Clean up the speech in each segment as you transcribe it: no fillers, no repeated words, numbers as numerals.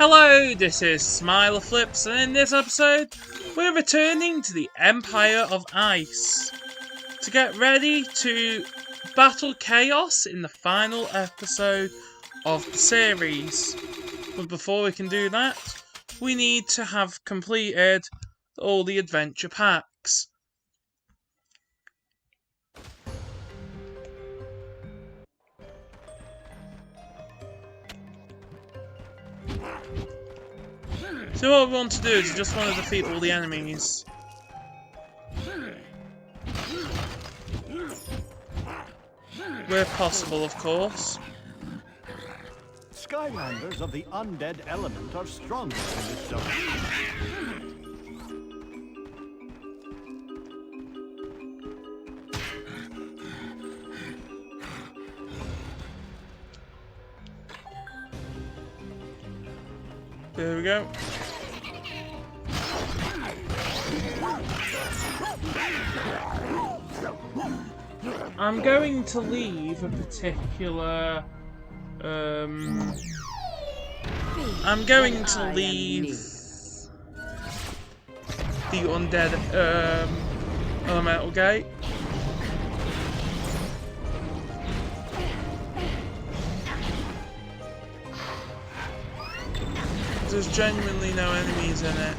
Hello, this is SmilerFlips, and in this episode, we're returning to the Empire of Ice to get ready to battle chaos in the final episode of the series. But before we can do that, we need to have completed all the adventure packs. So what we want to do is we just want to defeat all the enemies. Where possible, of course. Skylanders of the undead element are stronger in this zone. There we go. I'm going to leave a particular I'm going to leave the undead elemental gate. There's genuinely no enemies in it.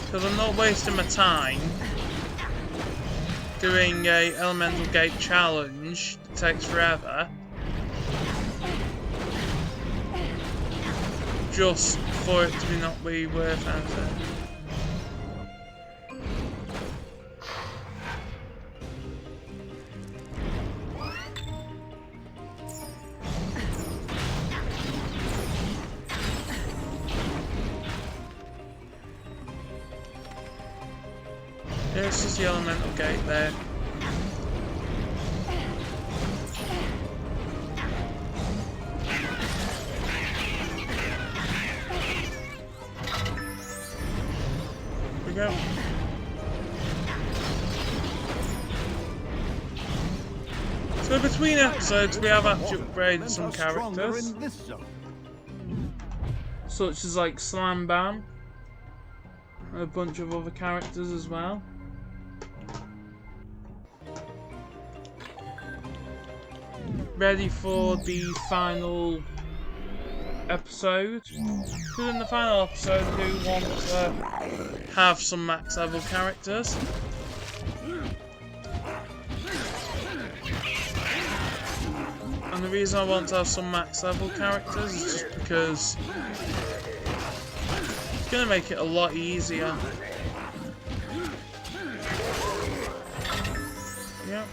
Because I'm not wasting my time doing a elemental gate challenge that takes forever just for it to not be worth anything. This is the elemental gate there. Here we go. So between episodes we have actually upgraded some characters. Such as like Slam Bam. And a bunch of other characters as well. Ready for the final episode. Because in the final episode I do want to have some max level characters. And the reason I want to have some max level characters is just because it's going to make it a lot easier. Yep.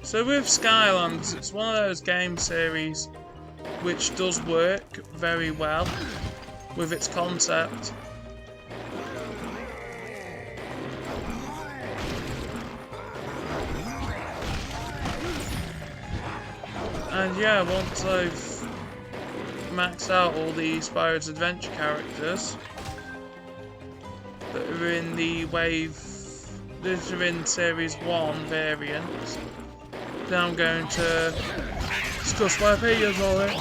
So with Skylands, it's one of those game series which does work very well with its concept. And yeah, once I've maxed out all the Spyro's Adventure characters that are in the wave, these are in Series 1 variants, then I'm going to discuss my opinions on it.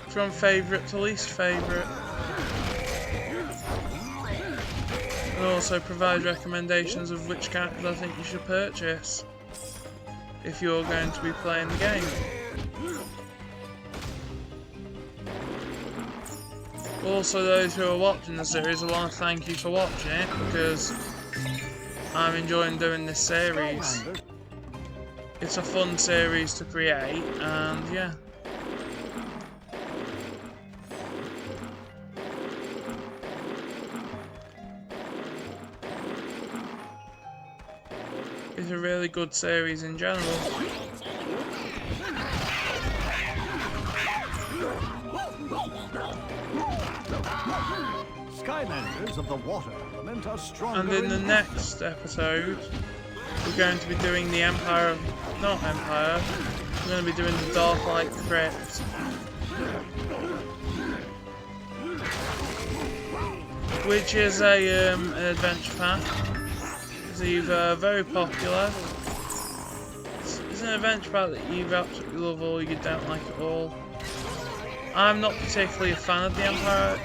From favourite to least favourite. And also provide recommendations of which characters I think you should purchase if you're going to be playing the game. Also, those who are watching the series, I want to thank you for watching it because I'm enjoying doing this series. It's a fun series to create, and yeah. It's a really good series in general. Skylanders of the water are stronger. And in the next episode, we're going to be doing the Empire of not Empire. I'm going to be doing the Dark Light Crypt. Which is an adventure pack. It's either very popular. It's an adventure pack that you either absolutely love or you don't like at all. I'm not particularly a fan of the Empire.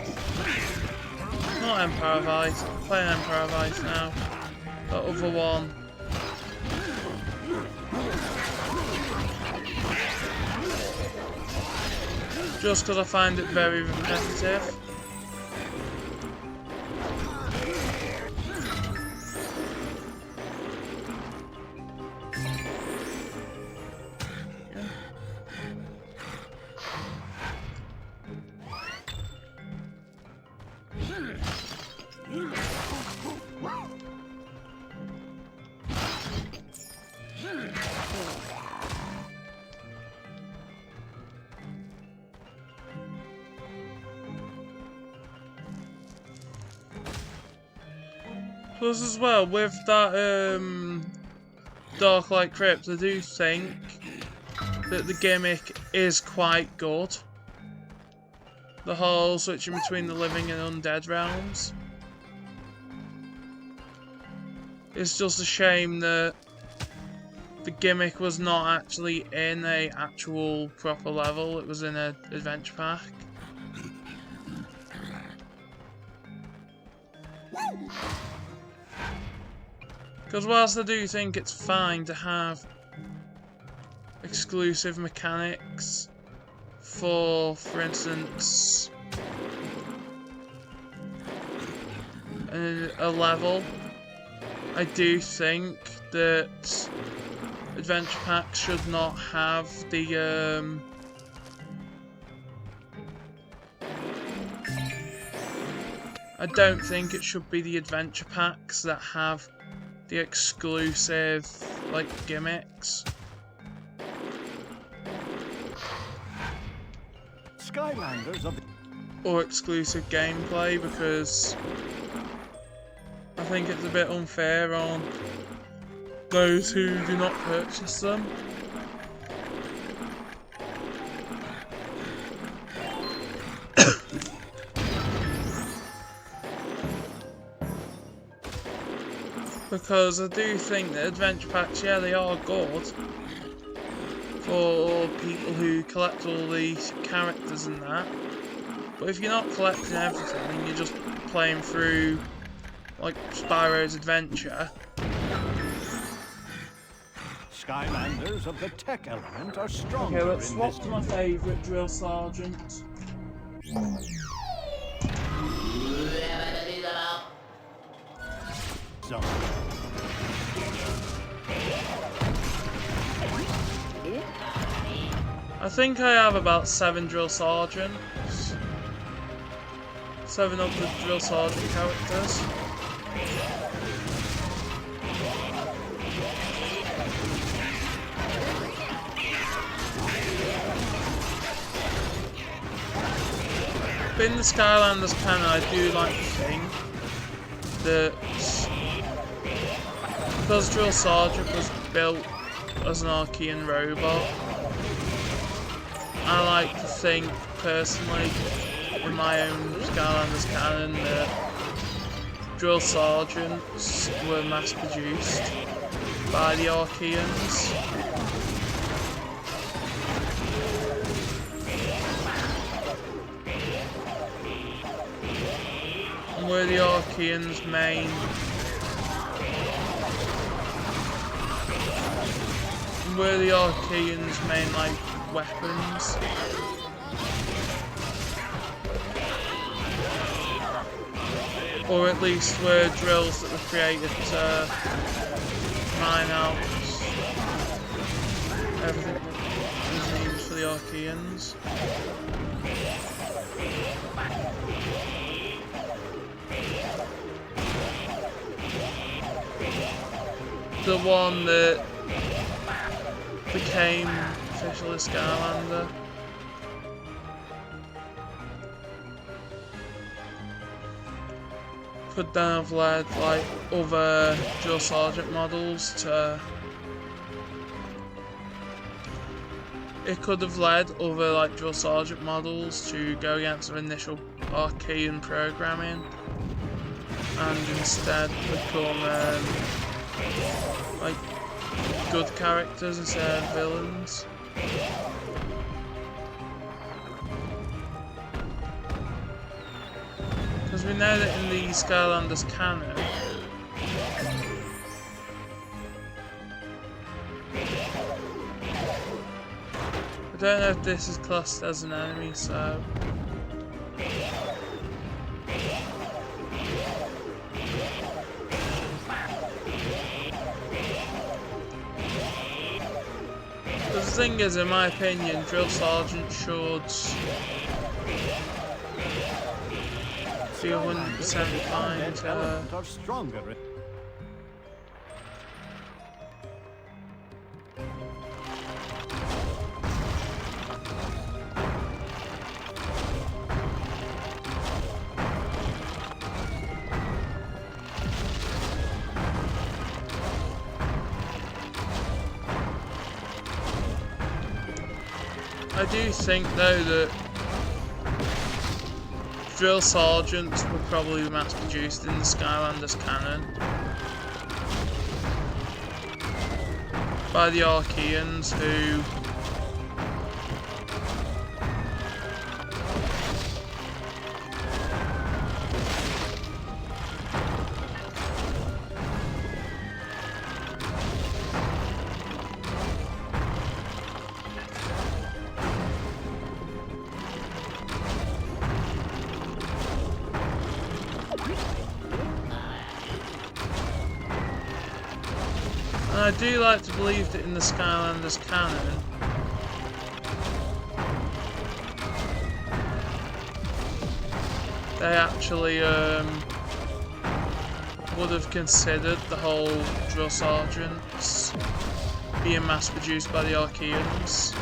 Not Empire of Ice. I'm playing Empire of Ice now. The other one. Just because I find it very repetitive. Plus as well, with that Dark Light Crypt, I do think that the gimmick is quite good. The whole switching between the living and undead realms. It's just a shame that the gimmick was not actually in a actual proper level, it was in an adventure pack. Because whilst I do think it's fine to have exclusive mechanics for instance, a level, I do think that adventure packs should not have the I don't think it should be the adventure packs that have the exclusive, like, gimmicks. Skylanders of the... Or exclusive gameplay, because I think it's a bit unfair on those who do not purchase them. Because I do think that adventure packs, yeah, they are good for people who collect all these characters and that. But if you're not collecting everything and you're just playing through, like, Spyro's adventure. Skylanders of the tech element are stronger. Okay, let's swap to my favourite drill sergeant. So. I think I have about 7 drill sergeants. 7 of the drill sergeant characters. In the Skylanders canon, I do like to think that because Drill Sergeant was built as an Archean robot, I like to think personally in my own Skylanders canon that Drill Sergeants were mass produced by the Archeans. Were the Archeans' main like weapons? Or at least were drills that were created to mine out everything that was needed for the Archeans. The one that became officially Skylander. Could then have led like other Drill Sergeant models to it could have led other like drill sergeant models to go against their initial Archean programming and instead become like good characters instead of villains. Because we know that in the Skylanders canon, I don't know if this is classed as an enemy, so the thing is, in my opinion, Drill Sergeant should be 100% fine to are stronger. I do think though that drill sergeants were probably mass produced in the Skylanders canon by the Archeans, who and I do like to believe that in the Skylanders canon, they actually would have considered the whole drill sergeants being mass produced by the Archeans.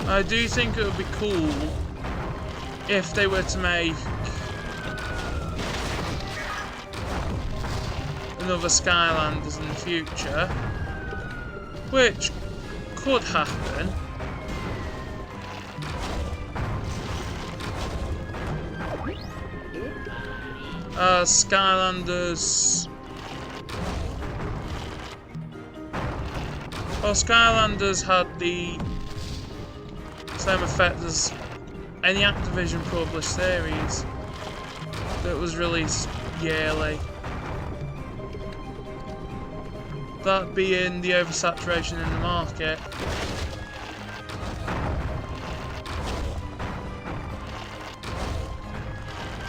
I do think it would be cool if they were to make another Skylanders in the future, which could happen. Skylanders. Well, Skylanders had the same effect as any Activision published series that was released yearly. That being the oversaturation in the market.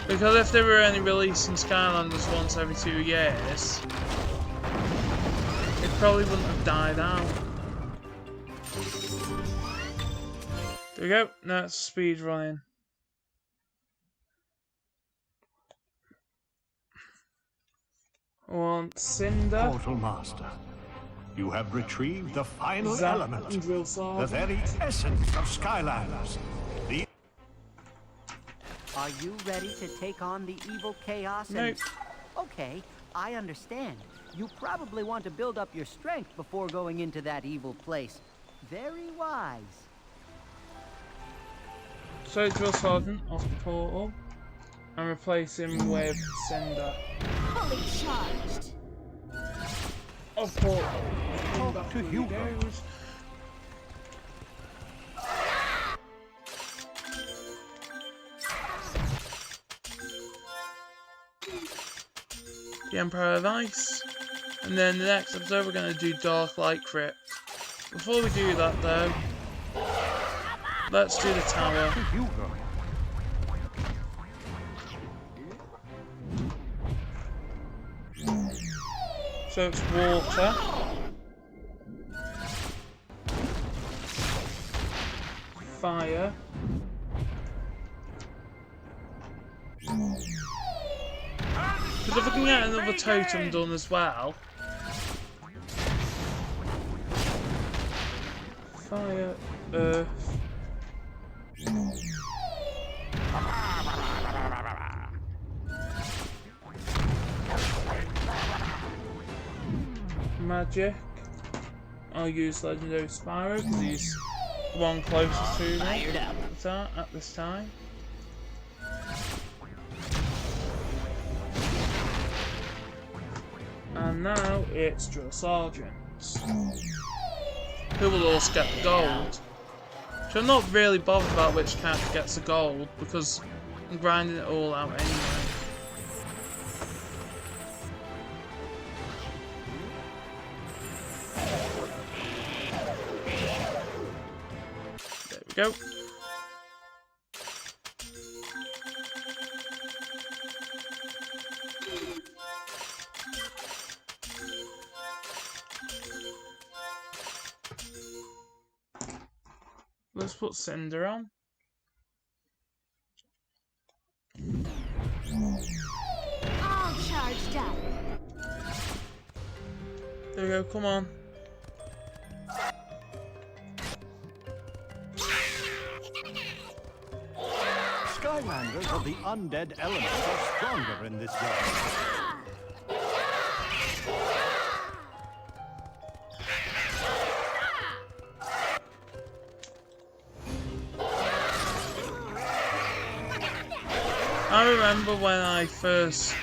Because if they were only releasing Skylanders once every 2 years, it probably wouldn't have died out. There we go, now it's speed running. I want Cinder. Portal Master, you have retrieved the final Zap element, and Drill the Sergeant. very essence of Skylanders. The Are you ready to take on the evil chaos? Nope. Okay, I understand. You probably want to build up your strength before going into that evil place. Very wise. So Drill Sergeant off the portal and replace him with Cinder. Fully charged. Off portal. talk to Hugo. The Empire of Ice, and then the next episode we're going to do Dark Light Crypt. Before we do that though, let's do the tower. Hugo. So it's water, fire, because if we can get another totem done as well. Fire, earth, magic, I'll use Legendary Spyro because he's the one closest to me at this time. And now it's Drill Sergeants, who will also get the gold. So I'm not really bothered about which character gets the gold because I'm grinding it all out anyway. There we go. Let's put Cinder on. All charged up. There we go, come on. Skylanders of the undead element are stronger in this game. I remember when I first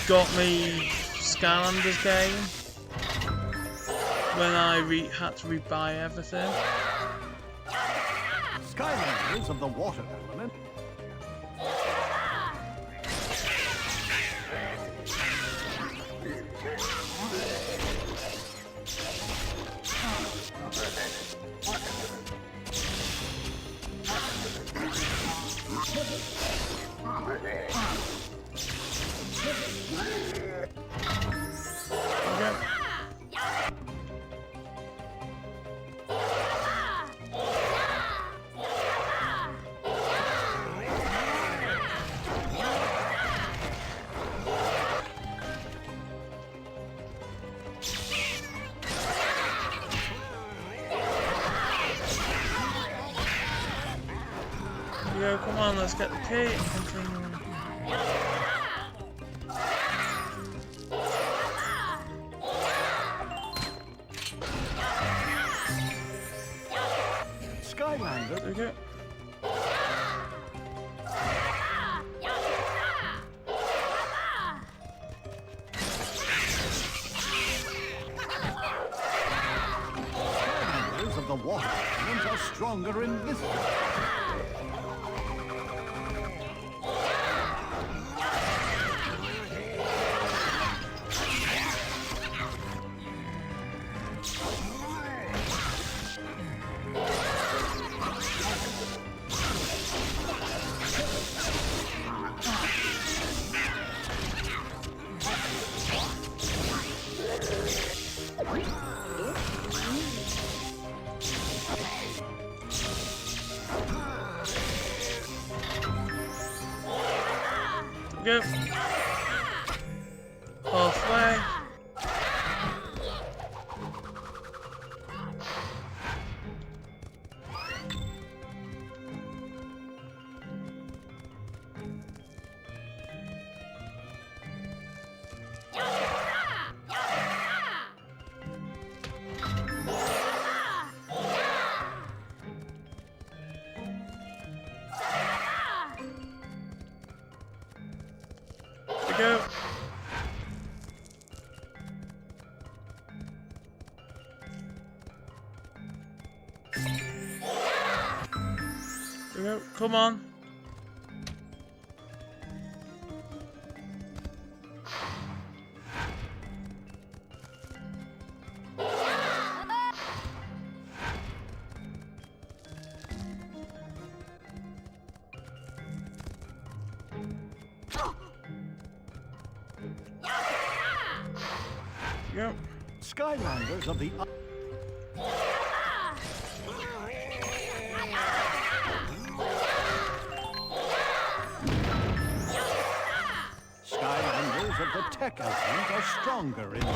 got me Skylanders game, when I had to rebuy everything. Skylanders of the water element. Okay. Yo, come on, let's get the key and continue. Skylanders. There we go. Skylanders of the water element are stronger in this game. Go. Halfway. Go. There we go. Come on. Yep. Skylanders of the Skylanders of the tech element are stronger in this game.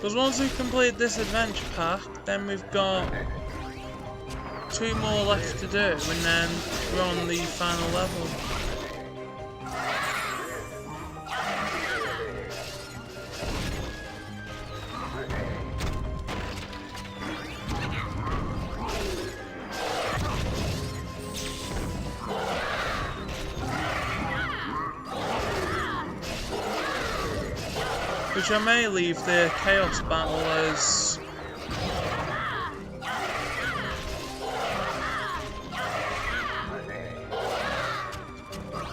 Because once we've completed this adventure pack, then we've got 2 more left to do, and then we're on the final level. Which I may leave the Chaos Battle as...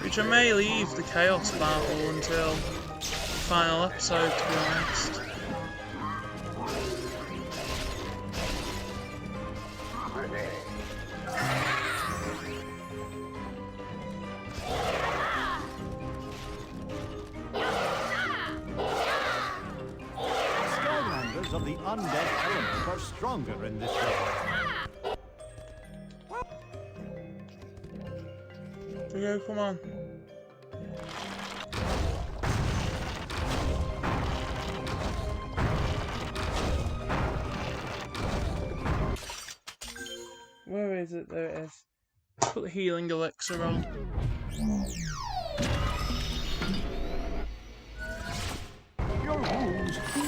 Which I may leave the Chaos Battle until the final episode, to be honest. Skylanders of the undead element are stronger in this world. Okay, come on. Where is it? There it is. Put the healing elixir on. Your wounds heal.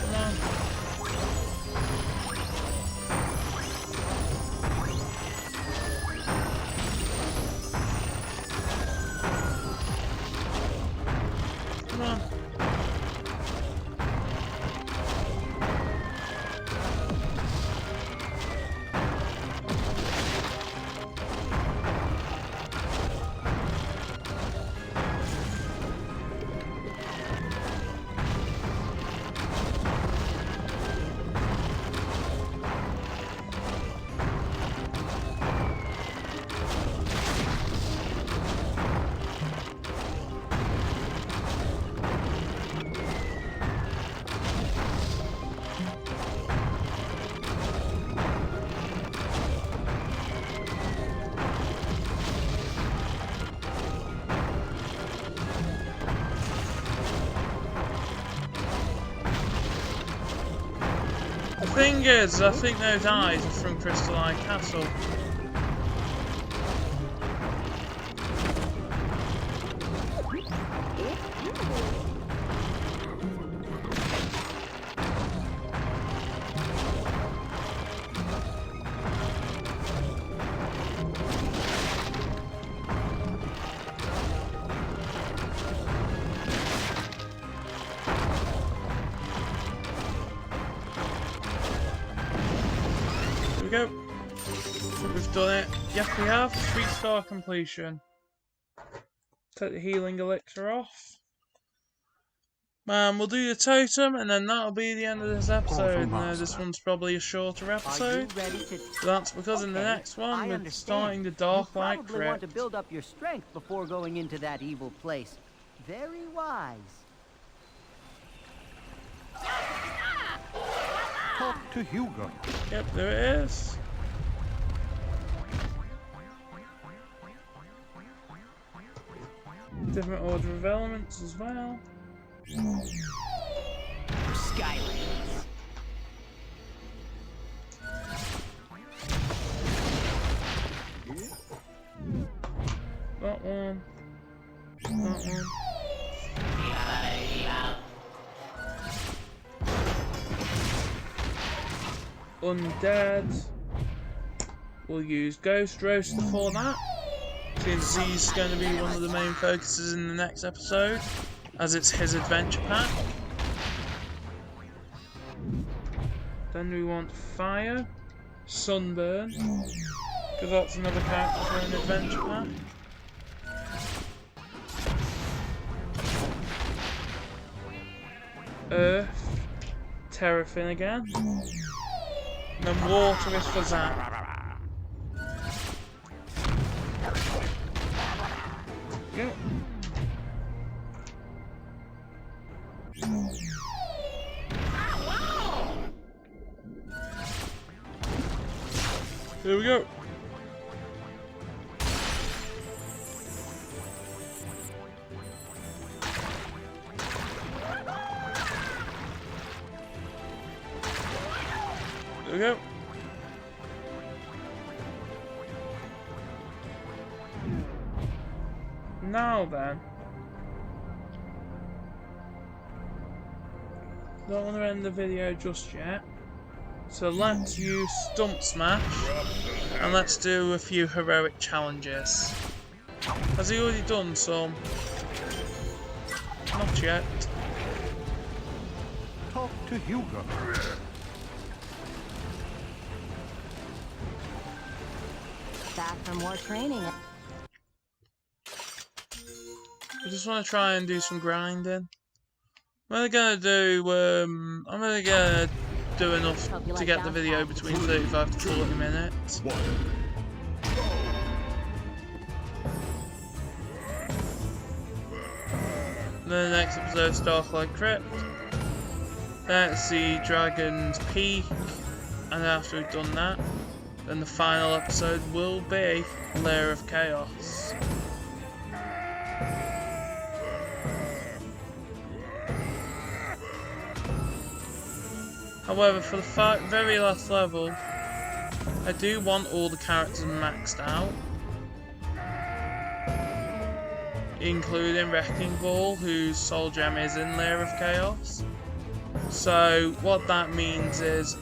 Come on. Come on. The thing is, I think those eyes are from Crystal Eye Castle. Go. We've done it. Yes, we have. 3-star completion. Take the healing elixir off. We'll do the totem, and then that'll be the end of this episode. This one's probably a shorter episode. That's because in the next one we're starting the Dark Light Crypt. You probably want to Crypt. build up your strength before going into that evil place. Very wise. Talk to Hugo. Yep, there it is. Different order of elements as well. Skylanders. That one. That one. Undead. We'll use Ghost Roaster for that, since he's going to be one of the main focuses in the next episode, as it's his adventure pack. Then we want Fire, Sunburn, because that's another character for an adventure pack. Earth, Terrafin again. And then water is for Zap. Go. Here we go. we go. Now then. Don't want to end the video just yet. So let's use Stump Smash. And let's do a few heroic challenges. Has he already done some? Not yet. Talk to Hugo. Back for more training. I just want to try and do some grinding. I'm only gonna do enough to get the video between 35 to 40 minutes. Then the next episode's Darklight Crypt. Let's see Dragon's Peak, and after we've done that, then the final episode will be Lair of Chaos. However, for the very last level, I do want all the characters maxed out, including Wrecking Ball, whose soul gem is in Lair of Chaos. So what that means is,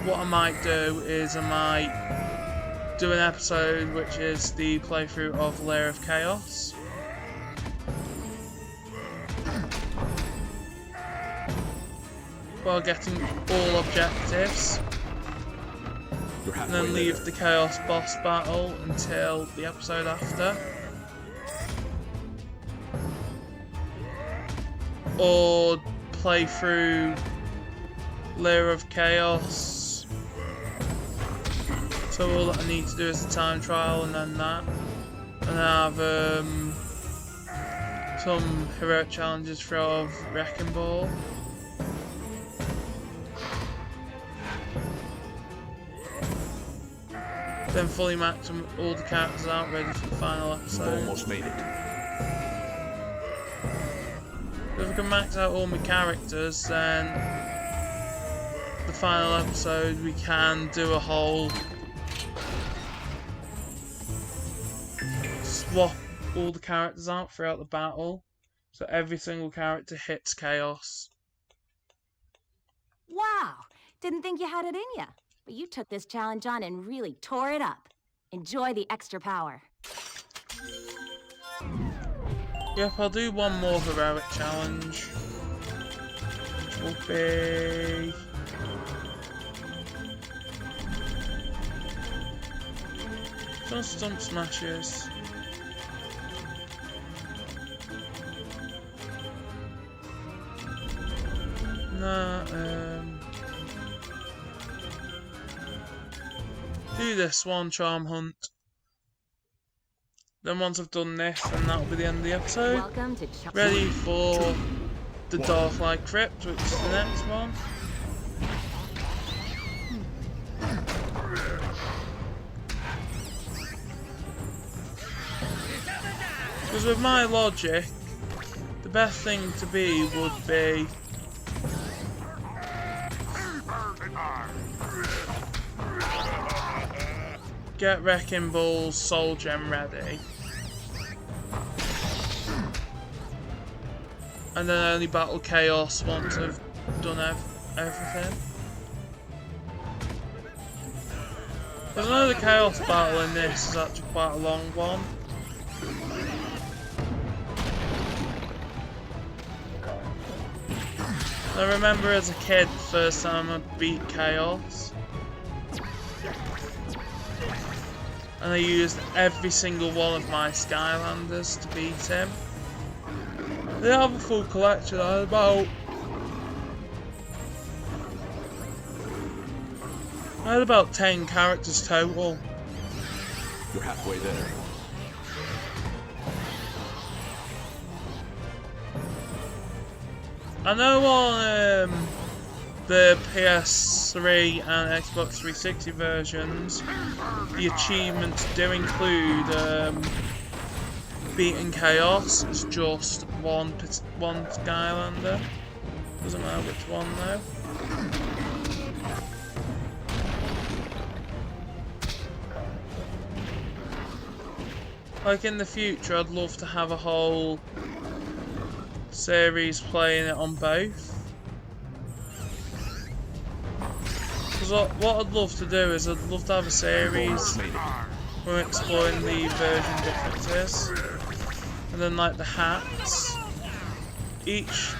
what I might do is I might do an episode which is the playthrough of Lair of Chaos. While getting all objectives, and then leave the Chaos boss battle until the episode after. Or play through Lair of Chaos. So all that I need to do is the time trial and then that. And have some heroic challenges for Wrecking Ball. Then fully max all the characters out, ready for the final episode. Almost made it. If I can max out all my characters, then the final episode we can do a whole swap all the characters out throughout the battle, so every single character hits chaos. Wow! Didn't think you had it in ya. But you took this challenge on and really tore it up. Enjoy the extra power. Yep, I'll do one more heroic challenge, which will be some Stump Smashes. Do this one, Charm Hunt. Then once I've done this, then that'll be the end of the episode. Welcome to Ready for the Darklight Crypt, which is the next one. Because with my logic, the best thing to be would be get Wrecking Ball's soul gem ready, and then only battle Chaos once I've done everything. Because I know the Chaos battle in this is actually quite a long one. I remember as a kid, the first time I beat Chaos, and I used every single one of my Skylanders to beat him. They have a full collection. I had about 10 characters total. You're halfway there. I know on the PS3 and Xbox 360 versions, the achievements do include beating Chaos. It's just one Skylander. Doesn't matter which one though. Like in the future, I'd love to have a whole series playing it on both. Because what I'd love to do is I'd love to have a series where we're exploring the version differences. And then like the hats. Each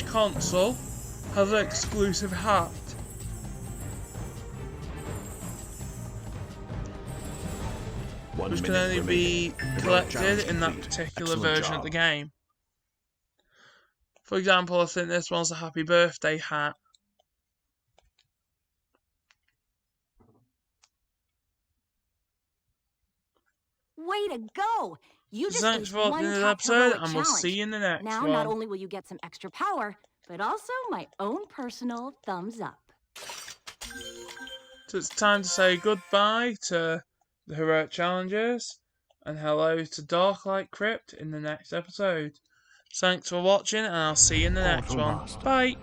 console has an exclusive hat. Which can only be collected in that particular version of the game. For example, I think this one's a happy birthday hat. Way to go! You just Thanks aced for watching one this top episode, heroic and we'll challenge. see you in the next Now, one. not only will you get some extra power, but also my own personal thumbs up. So it's time to say goodbye to the heroic challengers, and hello to Darklight Crypt in the next episode. Thanks for watching, and I'll see you in the next one. Quartermaster. Bye!